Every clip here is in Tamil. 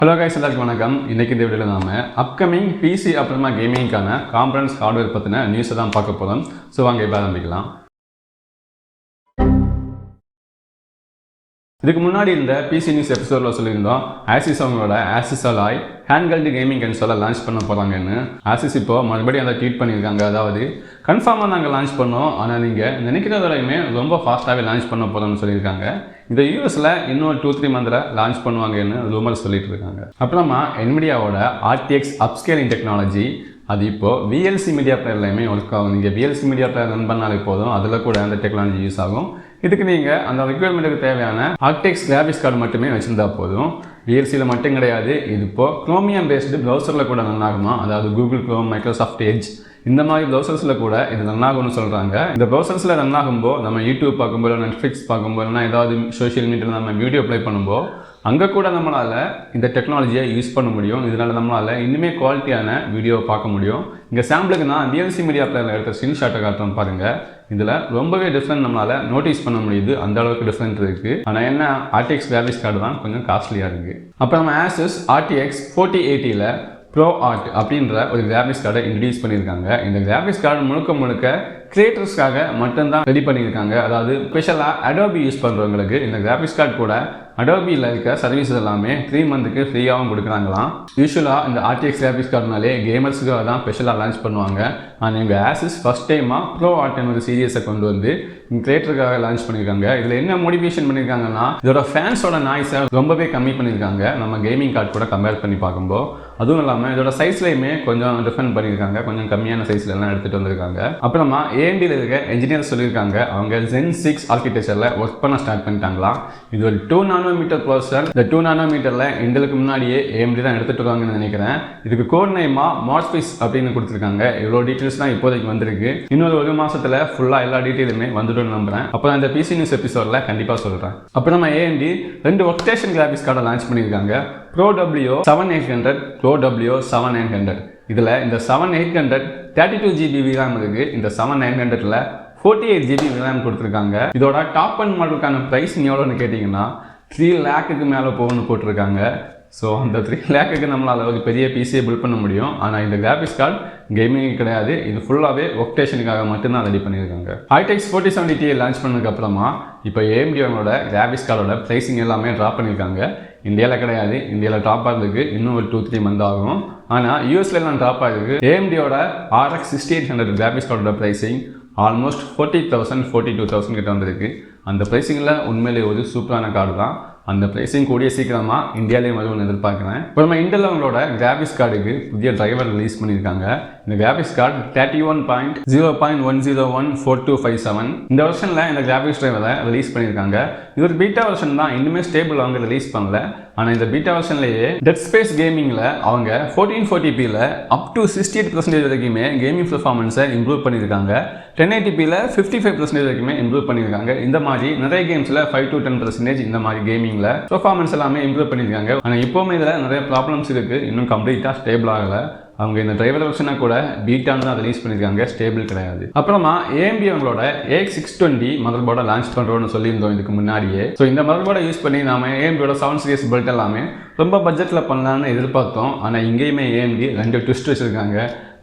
Hello guys, எல்லாருக்கும் வணக்கம். இன்னைக்கு இந்த வீடியோல நாம அப்கமிங் PC அப்புறமா கேமிங்கான காம்பனன்ட்ஸ் ஹார்ட்வேர் பத்தின நியூஸ் தான் பார்க்க போறோம். சோ வாங்க இப்ப ஆரம்பிக்கலாம். இதுக்கு முன்னாடி இந்த PC நியூஸ் எபிசோட்ல சொல்லியிருந்தோம் Asus அவங்களோட Asus Alloy ஹேண்ட்ஹெல்ட் கேமிங் கன்சோலை லான்ச் பண்ண போறாங்கன்னு. Asus இப்போ மறுபடியும் அதை ட்வீட் பண்ணியிருக்காங்க. அதாவது கன்ஃபார்மாக நாங்கள் லான்ச் பண்ணோம், ஆனால் நீங்கள் நினைக்கிறதோடையுமே ரொம்ப ஃபாஸ்ட்டாகவே லான்ச் பண்ண போகிறோம்னு சொல்லியிருக்காங்க. இந்த யூஎஸில் இன்னும் 2-3 மந்தில் லான்ச் பண்ணுவாங்கன்னு ரூமர் சொல்லிட்டு இருக்காங்க. அப்புறமா Nvidiaவோட RTX அப்ஸ்கேலிங் டெக்னாலஜி அது இப்போது VLC மீடியா பிளேயர்லையுமே ஒர்க் ஆகும். நீங்கள் VLC மீடியா பிளேயர் ரன் பண்ணாலே போதும், அதில் கூட அந்த டெக்னாலஜி யூஸ் ஆகும். இதுக்கு நீங்கள் அந்த ரெக்யர்மெண்ட்டுக்கு தேவையான RTX கிராஃபிக்ஸ் கார்டு மட்டுமே வச்சுருந்தா போதும். VLCயில் மட்டும் கிடையாது, இது இப்போது குரோமியம் பேஸ்டு ப்ரௌசரில் கூட ரன் ஆகுமா, அதாவது கூகுள் குரோம், மைக்ரோசாஃப்ட் எட்ஜ் இந்த மாதிரி ப்ரௌசர்ஸில் கூட இது ரன் ஆகும்னு சொல்கிறாங்க. இந்த ப்ரௌசர்ஸில் ரன் ஆகும்போது நம்ம யூடியூப் பார்க்கும்போது, நெட்ஃப்ளிக்ஸ் பார்க்கும்போது, இல்லைனா ஏதாவது சோஷியல் மீடியாவில் நம்ம வீடியோ ப்ளே பண்ணும்போது அங்கே கூட நம்மளால் இந்த டெக்னாலஜியை யூஸ் பண்ண முடியும். இதனால் நம்மளால் இன்னுமே குவாலிட்டியான வீடியோவை பார்க்க முடியும். இங்கே சாம்பிளுக்கு நான் VLC மீடியா பிளேயரில் எடுத்த ஸ்க்ரீன்ஷாட்டை காட்டுறோம் பாருங்கள். இதில் ரொம்பவே டிஃப்ரெண்ட் நம்மளால் நோட்டீஸ் பண்ண முடியுது. அந்த அளவுக்கு டிஃப்ரெண்ட் இருக்குது. ஆனால் என்ன, RTX கிராஃபிக்ஸ் கார்டு தான் கொஞ்சம் காஸ்ட்லியாக இருக்குது. அப்போ நம்ம Asus RTX 4080ல் ProArt அப்படின்ற ஒரு கிராஃபிக்ஸ் கார்டை இன்ட்ரடியூஸ் பண்ணியிருக்காங்க. இந்த கிராஃபிக்ஸ் கார்டு முழுக்க கிரியேட்டர்ஸ்க்காக மட்டும்தான் ரெடி பண்ணியிருக்காங்க. அதாவது ஸ்பெஷலாக அடோபி யூஸ் பண்ணுறவங்களுக்கு இந்த கிராஃபிக்ஸ் கார்டு கூட அடோபியில் இருக்க சர்வீசஸ் எல்லாமே 3 மந்த்துக்கு ஃப்ரீயாகவும் கொடுக்குறாங்களாம். யூஸ்வலாக இந்த RTX கிராஃபிக்ஸ் கார்டுனாலே கேமர்ஸுக்காக தான் ஸ்பெஷலாக லான்ச் பண்ணுவாங்க. ஆனால் இவங்க Asus ஃபஸ்ட் டைமாக ProArtன்னு ஒரு சீரியஸை கொண்டு வந்து கிரியேட்டருக்காக லான்ச் பண்ணியிருக்காங்க. இதில் என்ன மோடிஃபிகேஷன் பண்ணியிருக்காங்கன்னா, இதோட ஃபேன்ஸோட நாய்ஸை ரொம்பவே கம்மி பண்ணியிருக்காங்க நம்ம கேமிங் கார்டு கூட கம்பேர் பண்ணி பார்க்கும்போது. அதுவும் இல்லாமல் இதோட சைஸ்லையுமே கொஞ்சம் டிஃபரெண்ட் பண்ணியிருக்காங்க, கொஞ்சம் கம்மியான சைஸ்ல எல்லாம் எடுத்துகிட்டு வந்திருக்காங்க. அப்புறமா AMDயில் இருக்க என்ஜினியர் சொல்லியிருக்காங்க அவங்க Zen6 ஆர்கிடெக்சரில் ஒர்க் பண்ண ஸ்டார்ட் பண்ணிட்டாங்களாம். இது ஒரு 2 நானோமீட்டர் ப்ராசஸர். இந்த 2 நானோமீட்டரில் இண்டலுக்கு முன்னாடியே AMD தான் எடுத்துகிட்டு வருவாங்கன்னு நினைக்கிறேன். இதுக்கு கோட் நேமாக மார்ஸ்பிஸ் அப்படின்னு கொடுத்துருக்காங்க. இவ்வளோ டீட்டெயில்ஸ் தான் இப்போதைக்கு வந்திருக்கு. இன்னொரு 1 மாதத்தில் ஃபுல்லாக எல்லா டீட்டெயிலுமே வந்துடும் நம்புறேன். அப்போ இந்த PC நியூஸ் எபிசோடில் கண்டிப்பாக சொல்கிறேன். அப்புறமா AMD 2 ஒர்க் ஸ்டேஷன் கிராஃபிக்ஸ் கார்டை லான்ச் பண்ணியிருக்காங்க. ProW 7800, ProW 7900. இதில் இந்த 7800 32GB RAM இருக்குது. இந்த 7900ல் 48GB RAM கொடுத்துருக்காங்க. இதோட டாப் அண்ட் மாடலுக்கான ப்ரைஸ் எவ்வளோன்னு கேட்டிங்கன்னா 3 lakhக்கு மேலே போகணும்னு போட்டிருக்காங்க. ஸோ அந்த 3 lakhக்கு நம்மளால் ஒரு பெரிய PCயை பில்ட் பண்ண முடியும். ஆனால் இந்த கிராஃபிக்ஸ் கார்டு கேமிங் கிடையாது, இது ஃபுல்லாகவே ஒர்க் ஸ்டேஷனுக்காக மட்டும்தான் ரெடி பண்ணியிருக்காங்க. RTX 4070 Ti லான்ச் பண்ணதுக்கப்புறமா இப்போ AMD அவங்களோட கிராஃபிக்ஸ் கார்டோட ப்ரைஸிங் எல்லாமே ட்ராப் பண்ணியிருக்காங்க. இந்தியாவில் கிடையாது, இந்தியாவில் ட்ராப் ஆகிறதுக்கு இன்னும் ஒரு 2-3 மந்த் ஆகும். ஆனால் யூஎஸ்லாம் ட்ராப் ஆகிருக்கு. AMDயோட RX 6800 கிராஃபிக்ஸ் கார்டோட ப்ரைஸிங் ஆல்மோஸ்ட் 40,000 42,000 கிட்ட வந்திருக்கு. அந்த ப்ரைஸிங்கில் உண்மையிலே ஒரு சூப்பரான கார்டு தான். அந்த ப்ரைஸிங் கூடிய சீக்கிரமாக இந்தியாவிலேயும் வரும்னு எதிர்பார்க்குறேன். அப்புறமா இன்டெல் அவங்களோட கிராஃபிக்ஸ் கார்டுக்கு புதிய டிரைவர் ரிலீஸ் பண்ணியிருக்காங்க. இந்த கிராஃபிக்ஸ் கார்டு 31.0.1014257 இந்த வருஷனில் இந்த கிராஃபிக்ஸ் டிரைவரை ரிலீஸ் பண்ணியிருக்காங்க. இது ஒரு பீட்டா வருஷன் தான், இன்னுமே ஸ்டேபிள் அவங்க ரிலீஸ் பண்ணல. ஆனால் இந்த பீட்டா வருஷன்லேயே டெட் ஸ்பேஸ் கேமிங்கில் அவங்க 1440pல அப் டு 68% வரைக்குமே கேமிங் பெர்ஃபார்மன்ஸை இம்ப்ரூவ் பண்ணியிருக்காங்க. 1080pல 55% வரைக்குமே இம்ப்ரூவ் பண்ணியிருக்காங்க. இந்த மாதிரி நிறைய கேம்ஸில் 5 to 10% இந்த மாதிரி கேமிங்கில் பெர்ஃபார்மன்ஸ் எல்லாமே இம்ப்ரூவ் பண்ணியிருக்காங்க. ஆனால் இப்போவுமே இதில் நிறைய ப்ராப்ளம்ஸ் இருக்குது, இன்னும் கம்ப்ளீட்டாக ஸ்டேபிள் ஆகலை. அவங்க இந்த டிரைவர் வெர்ஷனை கூட பீட்டான்னு தான் ரிலீஸ் பண்ணியிருக்காங்க, ஸ்டேபிள் கிடையாது. அப்புறமா AMD அவங்களோட A620 மதர் போர்டை லான்ச் பண்ணுறோன்னு சொல்லியிருந்தோம் இதுக்கு முன்னாடியே. ஸோ இந்த மதர் போர்டை யூஸ் பண்ணி நாம AMDயோட 7 series பில்ட் எல்லாமே ரொம்ப பட்ஜெட்டில் பண்ணலான்னு எதிர்பார்த்தோம். ஆனால் இங்கேயுமே AMD 2 ட்விஸ்ட் வச்சுருக்காங்க.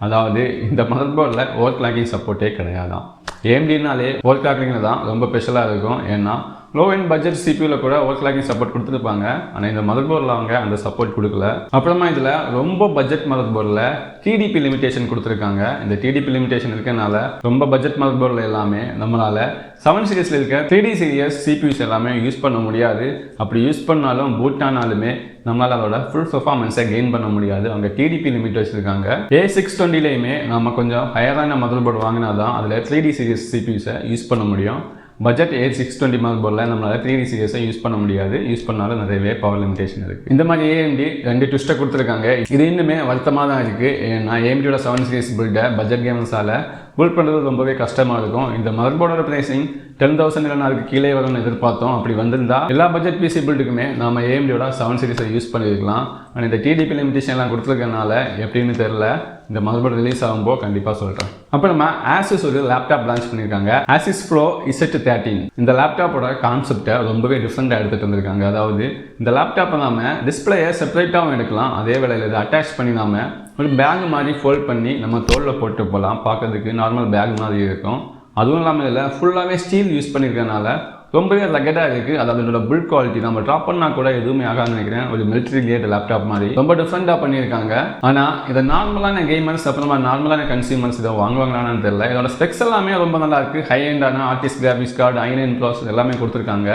அதாவது இந்த மதர் போர்டில் ஓவர் கிளாக்கிங் சப்போர்ட்டே கிடையாதான். AMDனாலே ஓவர் கிளாக்கிங்கில் தான் ரொம்ப ஸ்பெஷலாக இருக்கும். ஏன்னா லோ அண்ட் பட்ஜெட் CPUவில் கூட ஓவர் கிளாக்கிங் சப்போர்ட் கொடுத்துருப்பாங்க. ஆனால் இந்த மதர் போர்டில் அவங்க அந்த சப்போர்ட் கொடுக்கல. அப்புறமா இதில் ரொம்ப பட்ஜெட் மதர் போர்டில் TDP லிமிடேஷன் கொடுத்துருக்காங்க. இந்த TDP லிமிடேஷன் இருக்கனால ரொம்ப பட்ஜெட் மதர் போர்டில் எல்லாமே நம்மளால் 7 சீரிஸில் இருக்க 3D சீரியஸ் CPUs எல்லாமே யூஸ் பண்ண முடியாது. அப்படி யூஸ் பண்ணாலும் பூட் ஆனாலுமே நம்மளால் அதோட ஃபுல் பெர்ஃபார்மன்ஸை கெயின் பண்ண முடியாது. அவங்க TDP லிமிட் வச்சுருக்காங்க. A620லையுமே நம்ம கொஞ்சம் ஹையரான மதர் போர்டு வாங்கினா தான் அதில் 3D சீரியஸ் CPUஸை யூஸ் பண்ண முடியும். பட்ஜெட் A620 மதர் போர்டில் நம்மளால் 3D சீரியஸை யூஸ் பண்ண முடியாது. யூஸ் பண்ணாலும் நிறையவே பவர் லிமிடேஷன் இருக்குது. இந்த மாதிரி AMD 2 ட்விஸ்ட்டை கொடுத்துருக்காங்க. இது இன்னுமே வருத்தமாக தான் இருக்குது. ஏன்னா AMDயோட 7 series பில்டை பட்ஜெட் கேமர்ஸால் பில்ட் பண்ணுறது ரொம்பவே கஷ்டமாக இருக்கும். இந்த மதர் போர்டோட ப்ரைஸிங் 10,000 இல்லைனா அதுக்கு கீழே வரும்னு எதிர்பார்த்தோம். அப்படி வந்திருந்தா எல்லா பட்ஜெட் பிசி பில்டுக்குமே நம்ம AMDயோட 7 சீரிஸை யூஸ் பண்ணியிருக்கலாம். ஆனால் இந்த TDP லிமிடேஷன்லாம் கொடுத்துருக்கனால எப்படின்னு தெரியல. இந்த மதர்போர்டு ரிலீஸ் ஆகும்போது கண்டிப்பாக சொல்கிறேன். அப்புறமா Asus ஒரு லேப்டாப் லான்ச் பண்ணியிருக்காங்க. Asus Pro Z13. இந்த லேப்டாப்போட கான்செப்டை ரொம்பவே டிஃப்ரெண்டாக எடுத்துகிட்டு வந்திருக்காங்க. அதாவது இந்த லேப்டாப்பை நாம டிஸ்பிளேயை செப்பரேட்டாகவும் எடுக்கலாம், அதே வேளையில் இதை அட்டாச் பண்ணி நாம ஒரு பேக் மாதிரி ஃபோல்ட் பண்ணி நம்ம தோளில் போட்டு போகலாம். பார்க்கறதுக்கு நார்மல் பேக் மாதிரி இருக்கும். அதுவும் இல்லாமல் இதில் ஃபுல்லாகவே ஸ்டீல் யூஸ் பண்ணியிருக்கனால ரொம்பவே ரகடாக இருக்குது. அதாவது இதோட பில்ட் குவாலிட்டி நம்ம ட்ராப் பண்ணால் கூட எதுவுமே ஆகாதுன்னு நினைக்கிறேன். ஒரு மிலிட்ரி கிரேட் லேப்டாப் மாதிரி ரொம்ப டிஃப்ரெண்டாக பண்ணியிருக்காங்க. ஆனால் இதை நார்மலான கேமர்ஸ் அப்புறமா நார்மலான கன்சியூமர்ஸ் இதை வாங்குவாங்களான்னு தெரியல. இதோட ஸ்பெக்ஸ் எல்லாமே ரொம்ப நல்லா இருக்குது. ஹை எண்டான RTX graphics card, i9 process எல்லாமே கொடுத்துருக்காங்க.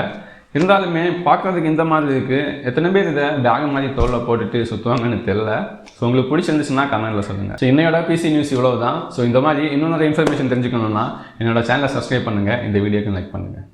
இருந்தாலுமே பார்க்குறதுக்கு இந்த மாதிரி இருக்குது. எத்தனை பேர் இதை பேக் மாதிரி தோளில் போட்டுட்டு சுற்றுவாங்கன்னு தெரியல. ஸோ உங்களுக்கு பிடிச்சிருந்துச்சுன்னா கமெண்ட்டில் சொல்லுங்கள். ஸோ இன்னையோட பிசி நியூஸ் இவ்வளோ தான். ஸோ இந்த மாதிரி இன்னும் நிறைய இன்ஃபர்மேஷன் தெரிஞ்சுக்கணுன்னா என்னோட சேனலை சப்ஸ்கிரைப் பண்ணுங்கள், இந்த வீடியோக்கு லைக் பண்ணுங்கள்.